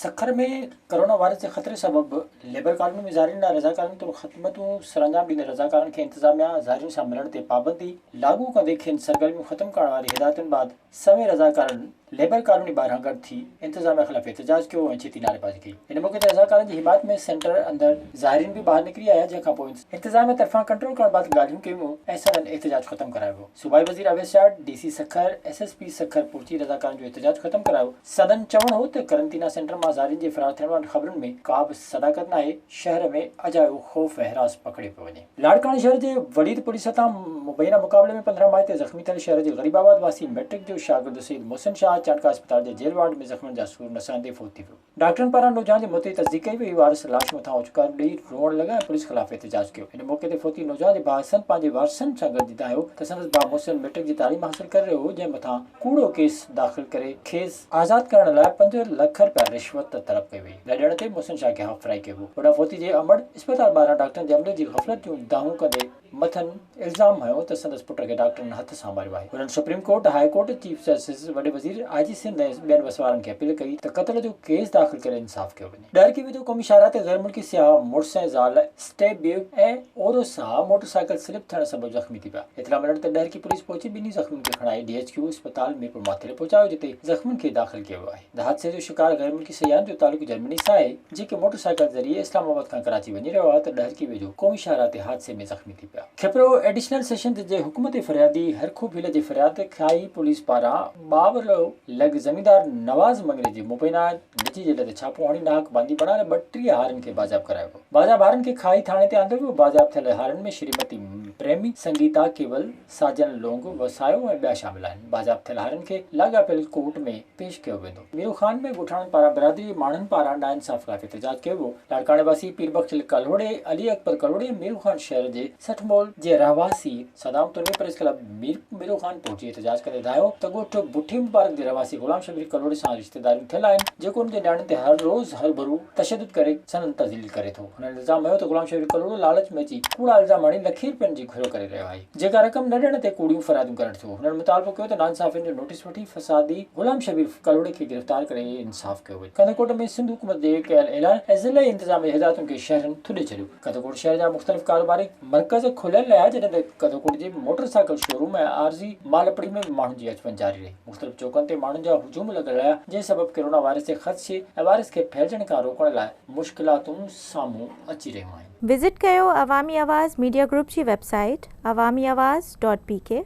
सखर में corona virus के खतरे सबब लेबर कॉलोनी में ज़ारिन रज़ाकारनि तो ख़िदमतूं सरअंजाम ॾींदड़ रज़ाकारनि खे इंतज़ामिया ज़ारिन सां मिलण ते पाबंदी लागू कंदे खेनि सरगर्मियूं ख़त्म करण वारी हिदायतुनि बाद सवे रज़ाकारनि लेबर कॉलोनी ॿाहिरां गॾु थी इंतज़ामिया ख़िलाफ़ एहतजाज कयो ऐं छेती नारेबाज़ी कई। हिन मौक़े ते रज़ाकारनि जी हिमायत में सेंटर अंदरि ज़ाहिरीन बि ॿाहिरि निकिरी आया, जंहिंखां पोइ इंतज़ामिया तरफ़ां कंट्रोल करण बाद ॻाल्हियूं कयूं ऐं सदन एहतजाज ख़त्म करायो वियो। सूबाई वज़ीर अवैस जाट, डीसी सखर, SSP सखर पुरची रज़ाकारनि जो एहतजाज ख़त्म करायो। सदन चवणो हो त करंटीना सेंटर मां ज़ारिन जे फ़रार थियण वारनि ख़बरुनि में का बि सदाकत नाहे। शहर में अजायो ख़ौफ़ ऐं हिरास पकड़े पियो वञे। लाड़काणे शहर जे वडीद पुलिस सां मुबैना मुक़ाबले में 15 मार्च ते ज़ख़्मी थियल शहर जे ग़रीबाबाद वासी मैट्रिक जो शागिर्द सईद मोहसिन शाह चांडका अस्पताल जे जेल वार्ड में ज़ख़्मनि जा सूर नसांदे फ़ौत थी वियो। डॉक्टरनि पारां नौजवान जे मौत जी तस्दीक कई वई। वारिस लाश मथां उचकार ॾेई रोअण लॻा ऐं पुलिस ख़िलाफ़ एहतजाज कयो। हिन मौक़े ते फ़ौती नौजवान जे भाउ हसन पंहिंजे वारिसनि सां गॾु ॿुधायो त संदसि भाउ मोहसिन मैट्रिक जी तालीम हासिल करे रहियो हो, जंहिं मथां कूड़ो केस दाख़िल करे खेसि आज़ादु करण लाइ 5 लख रुपया रिश्वत तलब कई वई। लॾण ते मोहसिन शाह खे हफ़ फ्राई कयो वियो। वॾा फ़ौती जे अमड़ इस्पताल ॿाहिरां डॉक्टरनि जे अमले जी ग़फ़लत जूं दाहूं कंदे मथनि इल्ज़ाम हयो त संदसि पुट खे डॉक्टरनि हथ सां मारियो आहे। हुननि supreme court, high court, chief justice, वॾे वज़ीर, IG सिंध ऐं ॿियनि वसवारनि खे अपील कई त क़त्ल जो केस दाख़िल करे इंसाफ़ कयो वञे। डहरकी विधो क़ौमी शाहराह ते ग़ैर मुल्की सियाह मुड़ुस ऐं ज़ाल स्टेप बेग ऐं ओरो सां मोटरसाइकिल स्लिप थियण सबबि ज़ख़्मी थी पिया। इतला मिलण ते डहरकी पुलिस पहुची ॿिन्ही ज़ख़्मियुनि खे खणाए DHQ अस्पताल मीरपुर माथिरे पहुचायो, जिते ज़ख़्मियुनि खे दाख़िल कयो वियो आहे। हादसे जो शिकार ग़ैर मुल्की सियाहनि जो तालुक़ु जर्मनी सां आहे, जेके मोटरसाइकिल ज़रिए इस्लामाबाद खां कराची वञी रहिया हुआ त डहरकी वेझो क़ौमी शाहराह ते हादसे में ज़ख़्मी थी पिया। खिपरो एडिशनल सेशन जे हुकूमत फरियादी हरखू भील जे फरियाद ते खाई पुलिस पारां बावरो लॻ ज़मींदार नवाज़ मंगरे जे मुबैना निजी जेल ते छापो हणी नाहक बांदी बणाए 32 हारनि खे बाज़ाब करायो वियो। बाज़ाब हारनि खे खाई थाणे ते आंदो वियो। बाज़ाब थियल हारनि में श्रीमती प्रेमी, संगीता, केवल, साजन लोंग, वसायो ऐं ॿिया शामिल आहिनि। बाज़ाब थियल हारनि खे लाॻापियल कोर्ट में पेश कयो वेंदो। मीरू ख़ान में ॻोठाणनि पारां बिरादरी माण्हुनि पारां नाइंसाफ़ ख़िलाफ़ एहतजाज कयो वियो। लाड़काणे वासी पीरबख्श कलोड़े, अली अकबर कलोड़े, मीरू ख़ान शहर जे 60 मोल जे रहवासी सदाम तुर्मी प्रेस क्लब मीरू ख़ान पहुची एहतजाज करे ॿुधायो त ॻोठ बुठी मुबारक जे रहवासी ग़ुलाम शबीर कलोड़े सां रिश्तेदारियूं थियल आहिनि, जेको उनजे न्याणियुनि ते हर रोज़ हर भरू तशद्दुद करे संदन तज़लील करे थो। हुननि इल्ज़ाम हयो त ग़ुलाम शबीर कलोड़ो लालच में अची कूड़ा इल्ज़ाम हणी लखे रुपयनि जी घुरो करे रहियो आहे, जेका रक़म न ॾियण ते कूड़ियूं फरियादूं करण थियो। हुननि मुतालबो कयो त नाइंसाफ़ियुनि जो नोटिस वठी फ़सादी ग़ुलाम शबीर कलोड़े खे गिरफ़्तार करे इंसाफ़ कयो वञे। कंदकोट में सिंध हुकूमत जे कयल ऐलान ऐं ज़िले इंतज़ामी हिदायतुनि खे शहरनि थुॾे छॾियो। कंदकोट शहर जा मुख़्तलिफ़ कारोबारी मर्कज़ खुलियल रहिया, जॾहिं त कंदकोट जे मोटरसाइकिल शोरूम ऐं आरज़ी मालपड़ी में माण्हुनि जी अचवञ जारी रही। मुख़्तलिफ़ चौकनि ते माण्हुनि जा हुजूम लॻल रहिया, जंहिं सबबि कोरोना वायरस जे ख़दशे ऐं वायरस खे फैलजण खां रोकण लाइ मुश्किलातूं साम्हूं अची रहियूं आहिनि। विज़िट कयो अवामी आवाज़ मीडिया ग्रुप जी वेबसाइट awamiawaz.pk